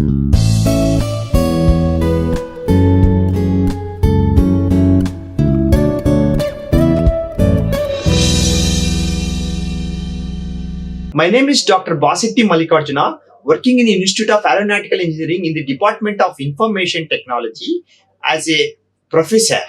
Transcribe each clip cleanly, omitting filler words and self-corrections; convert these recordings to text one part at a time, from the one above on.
My name is Dr. Mallikarjun, working in the Institute of Aeronautical Engineering in the Department of Information Technology as a professor.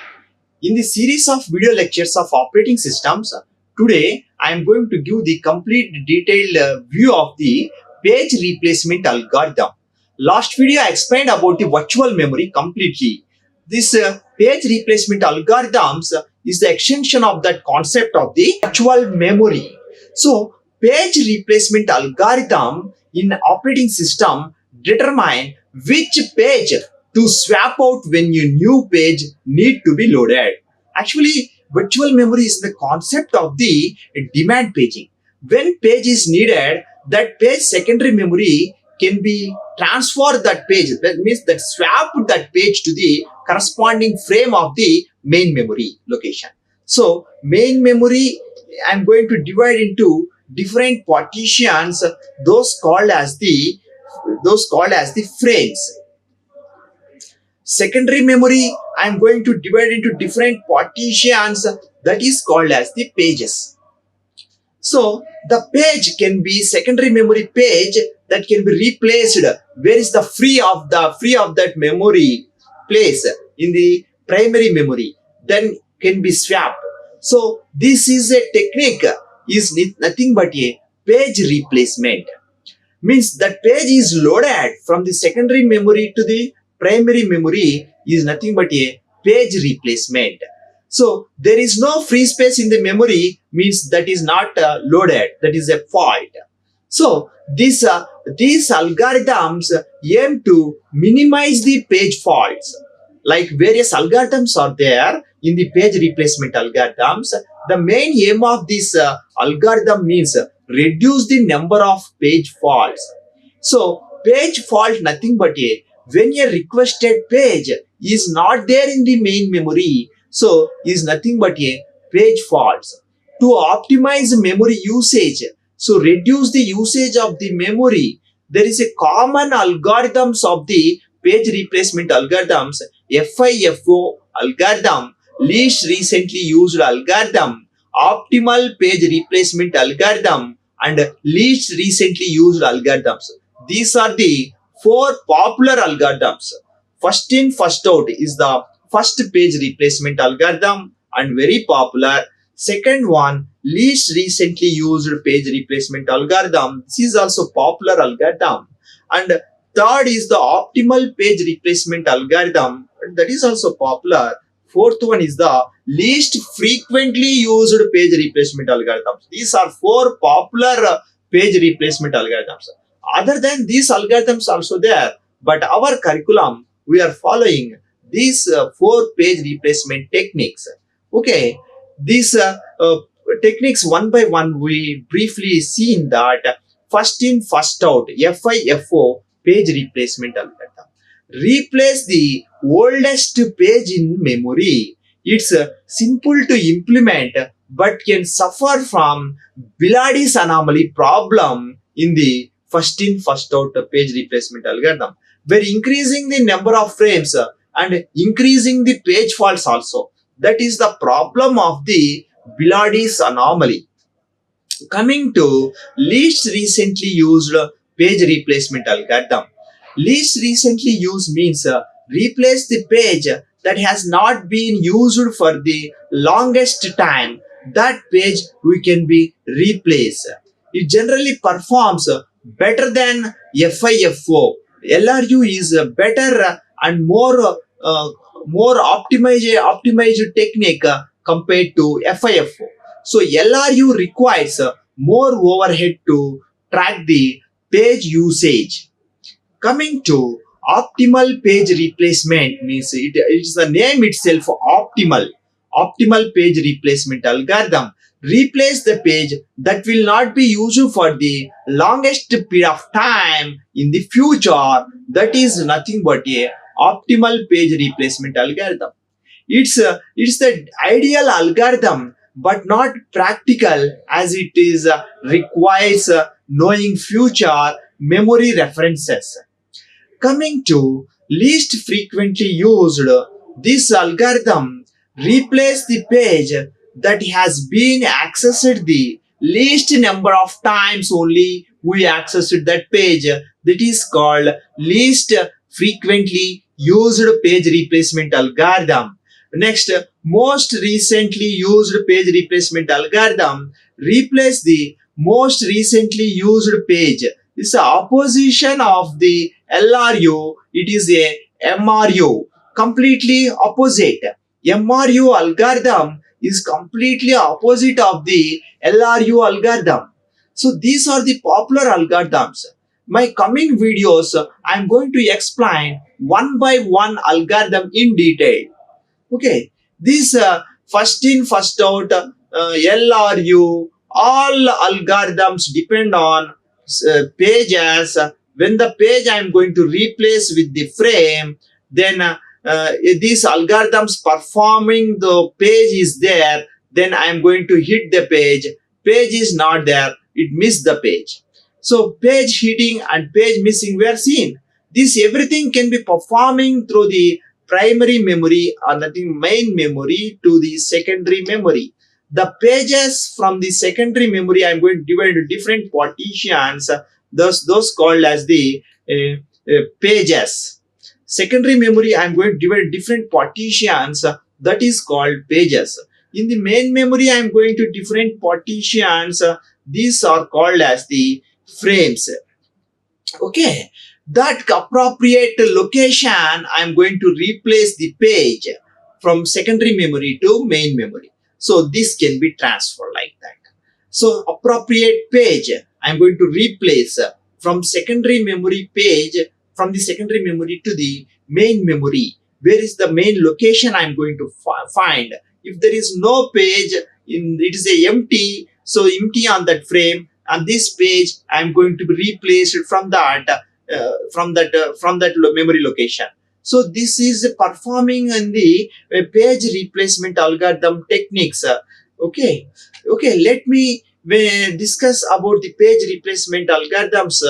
In the series of video lectures of operating systems, today I am going to give the complete detailed view of the page replacement algorithm. Last video I explained about the virtual memory completely. This page replacement algorithms is the extension of that concept of the virtual memory. So, page replacement algorithm in operating system determine which page to swap out when your new page need to be loaded. Actually, virtual memory is the concept of the demand paging. When page is needed, that page secondary memory can be transferred that page. That means that swap that page to the corresponding frame of the main memory location. So, main memory I am going to divide into different partitions, those called as the frames. Secondary memory I am going to divide into different partitions, that is called as the pages. So the page can be secondary memory page that can be replaced where is the free of that memory place in the primary memory, then can be swapped. So this is a technique, is nothing but a page replacement. Means that page is loaded from the secondary memory to the primary memory is nothing but a page replacement. So there is no free space in the memory, means that is not loaded, that is a fault. So these algorithms aim to minimize the page faults. Like various algorithms are there in the page replacement algorithms. The main aim of this algorithm means reduce the number of page faults. So page fault nothing but when a requested page is not there in the main memory, so is nothing but a page faults. To optimize memory usage, so reduce the usage of the memory, there is a common algorithms of the page replacement algorithms, FIFO algorithm, least recently used algorithm, optimal page replacement algorithm, and least recently used algorithms. These are the four popular algorithms. First in, first out is the first page replacement algorithm and very popular. Second one, least recently used page replacement algorithm. This is also popular algorithm. And third is the optimal page replacement algorithm. That is also popular. Fourth one is the least frequently used page replacement algorithms. These are four popular page replacement algorithms. Other than these algorithms also there, but our curriculum, we are following these four page replacement techniques. Okay, these techniques one by one we briefly seen that first in, first out, FIFO page replacement algorithm. Replace the oldest page in memory. It's simple to implement but can suffer from Bilardi's anomaly problem in the first in, first out page replacement algorithm, where increasing the number of frames and increasing the page faults also. That is the problem of the Bilardi's anomaly. Coming to least recently used page replacement algorithm. Least recently used means replace the page that has not been used for the longest time. That page we can be replaced. It generally performs better than FIFO. LRU is better and more optimized technique compared to FIFO. So LRU requires more overhead to track the page usage. Coming to optimal page replacement means it is the name itself, optimal page replacement algorithm. Replace the page that will not be used for the longest period of time in the future. That is nothing but a optimal page replacement algorithm. It's the ideal algorithm but not practical, as it is requires knowing future memory references. Coming to least frequently used, this algorithm replaces the page that has been accessed the least number of times only we accessed that page. That is called least frequently used page replacement algorithm. Next, most recently used page replacement algorithm replace the most recently used page. It's the opposition of the LRU. It is a MRU. Completely opposite. MRU algorithm is completely opposite of the LRU algorithm. So these are the popular algorithms. My coming videos, I am going to explain one by one algorithm in detail. Okay, these first in first out LRU, all algorithms depend on pages. When the page I am going to replace with the frame, then these algorithms performing the page is there, then I am going to hit the page. Page is not there, it missed the page. So page hitting and page missing were seen. This everything can be performing through the primary memory or nothing main memory to the secondary memory. The pages from the secondary memory I am going to divide into different partitions, those called as the pages. Secondary memory I am going to divide different partitions, that is called pages. In the main memory I am going to different partitions, these are called as the frames. Okay, that appropriate location I'm going to replace the page from secondary memory to main memory. So this can be transferred like that. So appropriate page I'm going to replace from secondary memory page, from the secondary memory to the main memory. Where is the main location I'm going to find? If there is no page, it is a empty, so empty on that frame, and this page I am going to be replaced from that memory location. So this is performing in the page replacement algorithm techniques. Okay, let me discuss about the page replacement algorithms.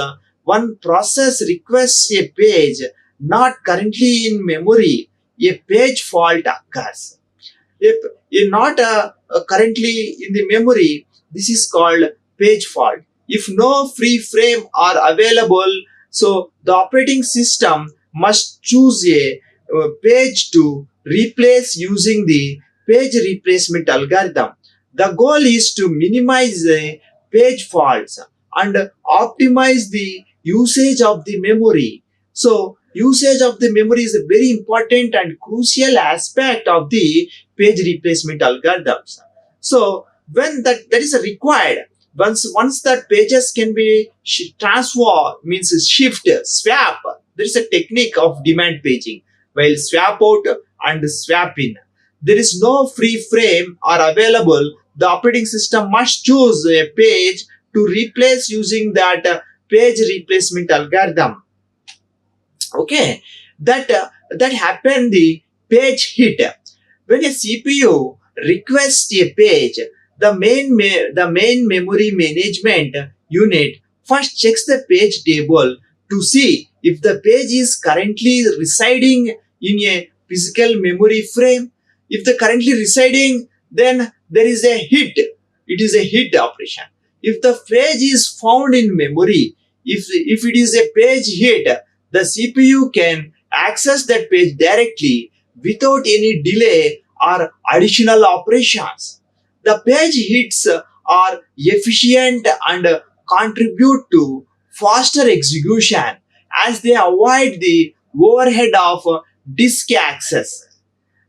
One process requests a page not currently in memory. A page fault occurs. If not currently in the memory, this is called page fault. If no free frame are available, so the operating system must choose a page to replace using the page replacement algorithm. The goal is to minimize the page faults and optimize the usage of the memory. So usage of the memory is a very important and crucial aspect of the page replacement algorithms. So when that is required, once that pages can be transfer, means shift, swap, there is a technique of demand paging, while swap out and swap in. There is no free frame are available, the operating system must choose a page to replace using that page replacement algorithm. Okay, that happened the page hit. When a CPU requests a page, the main memory management unit first checks the page table to see if the page is currently residing in a physical memory frame. If the currently residing, then there is a hit. It is a hit operation. If the page is found in memory, if it is a page hit, the CPU can access that page directly without any delay or additional operations. The page hits are efficient and contribute to faster execution as they avoid the overhead of disk access.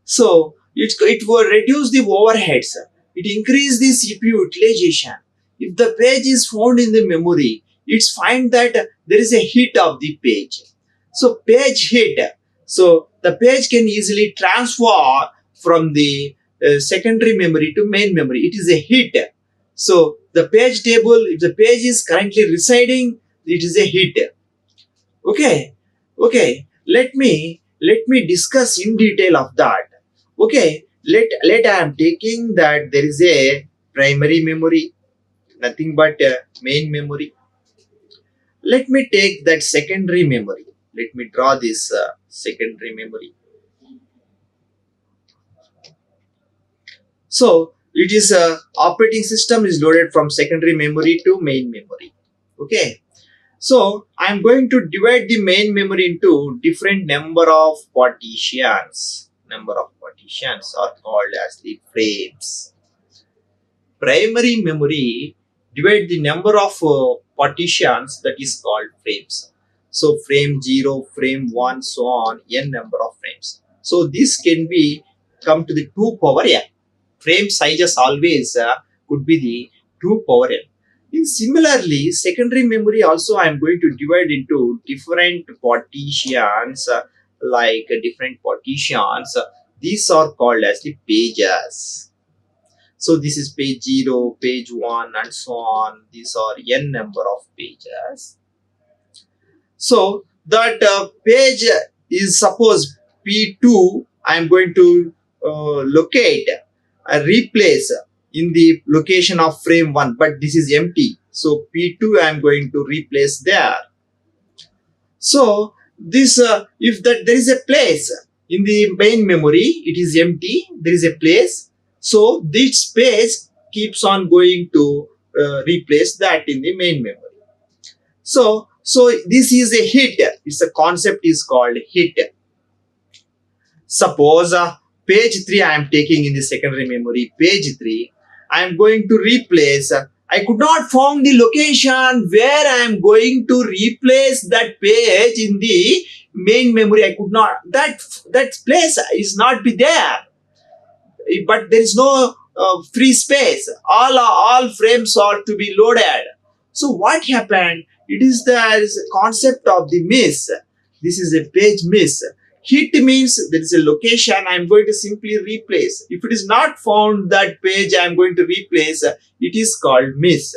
So it will reduce the overheads. It increase the CPU utilization. If the page is found in the memory, it's find that there is a hit of the page. So page hit. So the page can easily transfer from the secondary memory to main memory. It is a hit. So the page table, if the page is currently residing, it is a hit. Okay. Let me discuss in detail of that. Okay. Let I am taking that there is a primary memory, nothing but main memory. Let me take that secondary memory. Let me draw this secondary memory. So it is operating system is loaded from secondary memory to main memory. Okay. So I'm going to divide the main memory into different number of partitions. Number of partitions are called as the frames. Primary memory divide the number of partitions, that is called frames. So frame 0, frame 1, so on, n number of frames. So this can be come to the 2 power n. Frame sizes always could be the 2 power n. And similarly, secondary memory also I am going to divide into different partitions, different partitions. These are called as the pages. So this is page 0, page 1 and so on. These are n number of pages. So that page is suppose P2, I am going to locate, replace in the location of frame 1, but this is empty. So P2 I am going to replace there. So this if that there is a place in the main memory, it is empty, there is a place. So this space keeps on going to replace that in the main memory. So this is a hit. It's a concept is called hit. Suppose page 3 I am taking in the secondary memory. Page 3 I am going to replace. I could not find the location where I am going to replace that page in the main memory. I could not. That place is not be there. But there is no free space. All frames are to be loaded. So what happened? It is there is a concept of the miss. This is a page miss. Hit means there is a location I am going to simply replace. If it is not found that page I am going to replace, it is called miss.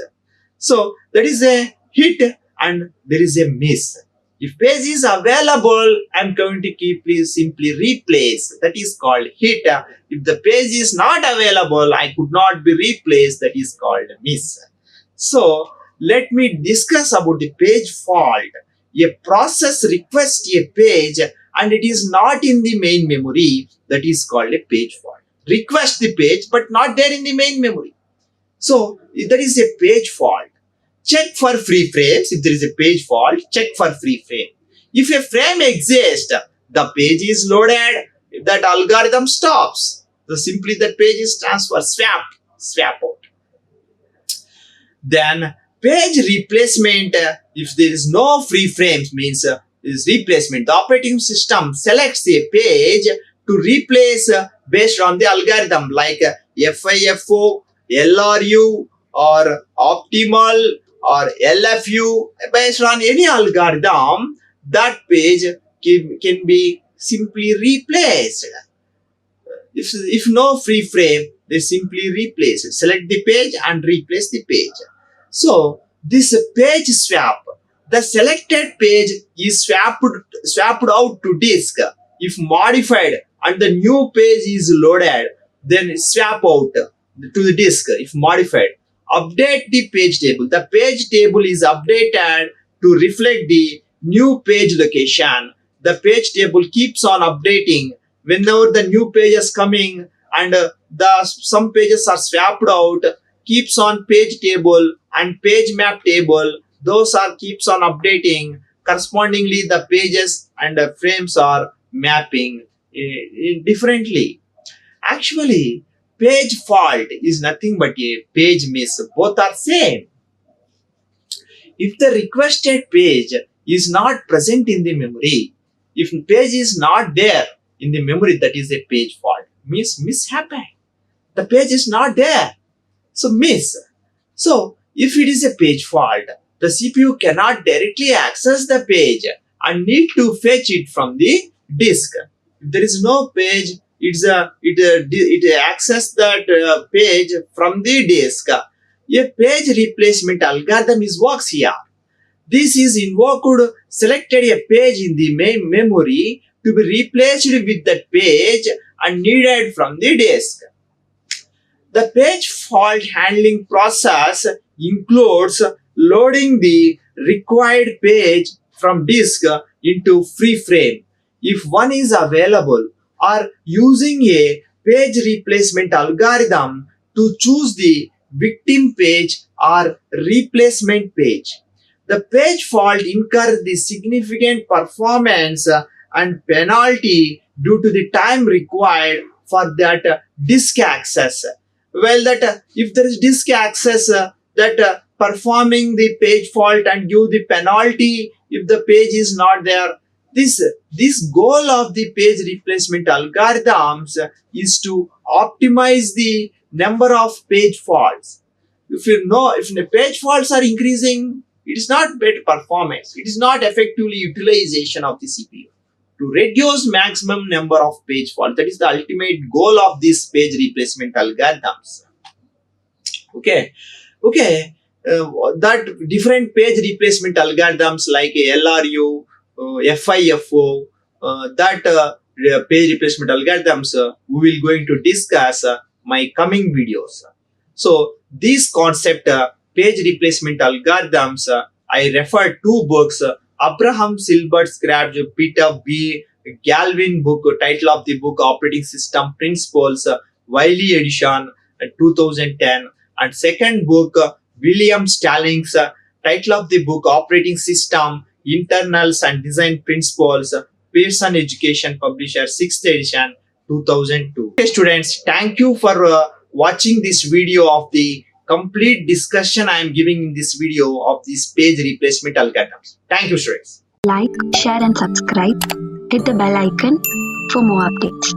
So that is a hit and there is a miss. If page is available, I am going to simply replace. That is called hit. If the page is not available, I could not be replaced. That is called miss. So let me discuss about the page fault. A process requests a page and it is not in the main memory. That is called a page fault. Request the page but not there in the main memory. So that is a page fault. Check for free frames. If there is a page fault, check for free frame. If a frame exists, the page is loaded, that algorithm stops. So simply that page is transferred, swap out. Then page replacement, if there is no free frames, means is replacement. The operating system selects a page to replace based on the algorithm like FIFO, LRU or optimal or LFU. Based on any algorithm, that page can be simply replaced. If no free frame, they simply replace it. Select the page and replace the page. So this page swap, the selected page is swapped out to disk. If modified and the new page is loaded, then swap out to the disk if modified. Update the page table. The page table is updated to reflect the new page location. The page table keeps on updating whenever the new page is coming and some pages are swapped out, keeps on page table and page map table. Those are keeps on updating. Correspondingly, the pages and the frames are mapping differently. Actually, page fault is nothing but a page miss. Both are same. If the requested page is not present in the memory, if page is not there in the memory, that is a page fault. Miss happened. The page is not there. So miss. So if it is a page fault, the CPU cannot directly access the page and need to fetch it from the disk. If there is no page, it access that page from the disk. A page replacement algorithm works here. This is invoked, selected a page in the main memory to be replaced with that page and needed from the disk. The page fault handling process includes loading the required page from disk into free frame if one is available, or using a page replacement algorithm to choose the victim page or replacement page. The page fault incurs the significant performance and penalty due to the time required for that disk access. Well, that if there is disk access, that performing the page fault and give the penalty if the page is not there. This goal of the page replacement algorithms is to optimize the number of page faults. If you know, if the page faults are increasing, it is not better performance. It is not effectively utilization of the CPU. To reduce maximum number of page faults, that is the ultimate goal of these page replacement algorithms. Okay, that different page replacement algorithms like LRU, FIFO, that page replacement algorithms we will going to discuss my coming videos. So these concept page replacement algorithms, I refer two books. Abraham Silbert scrapped Peter B. Galvin book, title of the book Operating System Principles, Wiley edition, 2010, and second book William Stallings, title of the book Operating System Internals and Design Principles, Pearson Education Publisher, 6th edition, 2002. Okay, students, thank you for watching this video of the complete discussion I am giving in this video of these page replacement algorithms. Thank you, students. Like, share and subscribe. Hit the bell icon for more updates.